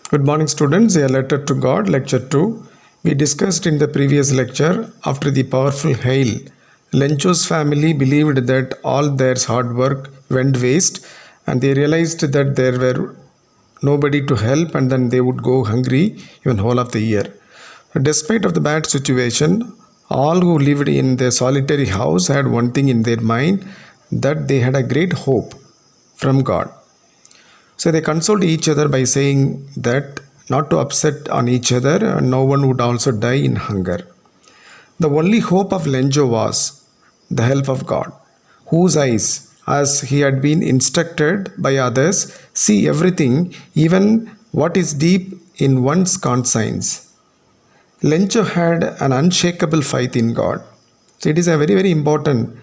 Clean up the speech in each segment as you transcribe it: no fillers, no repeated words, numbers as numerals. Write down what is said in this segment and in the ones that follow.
Good morning, students. A letter to God, lecture 2. We discussed in the previous lecture, after the powerful hail, Lencho's family believed that all their hard work went waste and they realized that there were nobody to help and then they would go hungry even whole of the year. Despite of the bad situation, all who lived in the solitary house had one thing in their mind, that they had a great hope from God. So they consoled each other by saying that not to upset on each other and no one would also die in hunger. The only hope of Lenjo was the help of God, whose eyes, as he had been instructed by others, see everything, even what is deep in one's conscience. Lencho had an unshakable faith in God. So it is a very, very important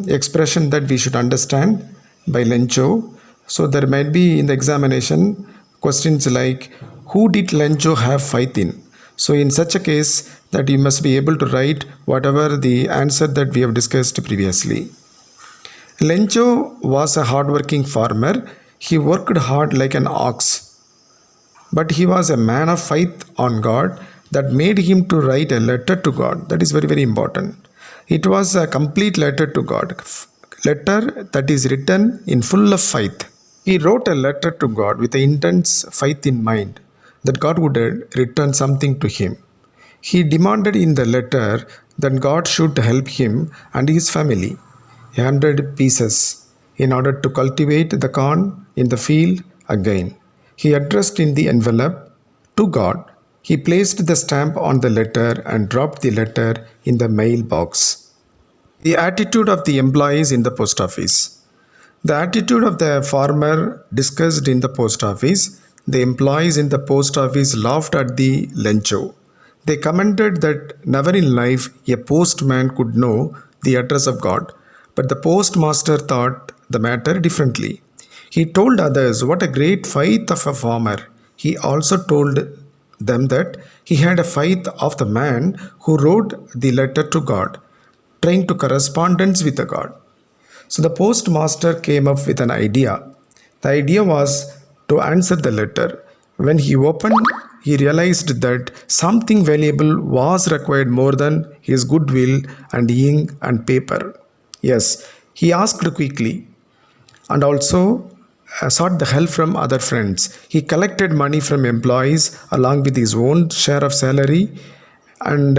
expression that we should understand by Lencho. So there might be in the examination questions like, who did Lencho have faith in? So in such a case that you must be able to write whatever the answer that we have discussed previously. Lencho was a hardworking farmer. He worked hard like an ox. But he was a man of faith on God that made him to write a letter to God. That is very, very important. It was a complete letter to God. Letter that is written in full of faith. He wrote a letter to God with an intense faith in mind that God would return something to him. He demanded in the letter that God should help him and his family 100 pieces in order to cultivate the corn in the field again. He addressed in the envelope to God. He placed the stamp on the letter and dropped the letter in the mailbox. The attitude of the employees in the post office. The attitude of the farmer discussed in the post office. The employees in the post office laughed at the Lencho. They commented that never in life a postman could know the address of God. But the postmaster thought the matter differently. He told others what a great faith of a farmer. He also told them that he had a faith of the man who wrote the letter to God, trying to correspondence with the God. So the postmaster came up with an idea. The idea was to answer the letter. When he opened, he realized that something valuable was required more than his goodwill and ink and paper. Yes, he asked quickly and also sought the help from other friends. He collected money from employees along with his own share of salary, and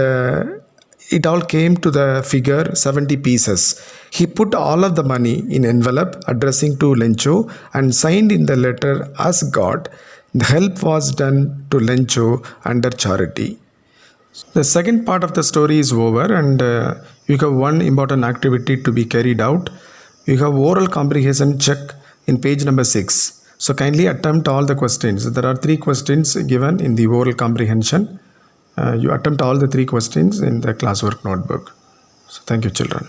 it all came to the figure 70 pieces. He put all of the money in envelope addressing to Lencho and signed in the letter as God. The help was done to Lencho under charity. The second part of the story is over, and you have one important activity to be carried out. You have oral comprehension check in page number 6. So kindly attempt all the questions. There are 3 questions given in the oral comprehension. You attempt all the 3 questions in the classwork notebook. So thank you, children.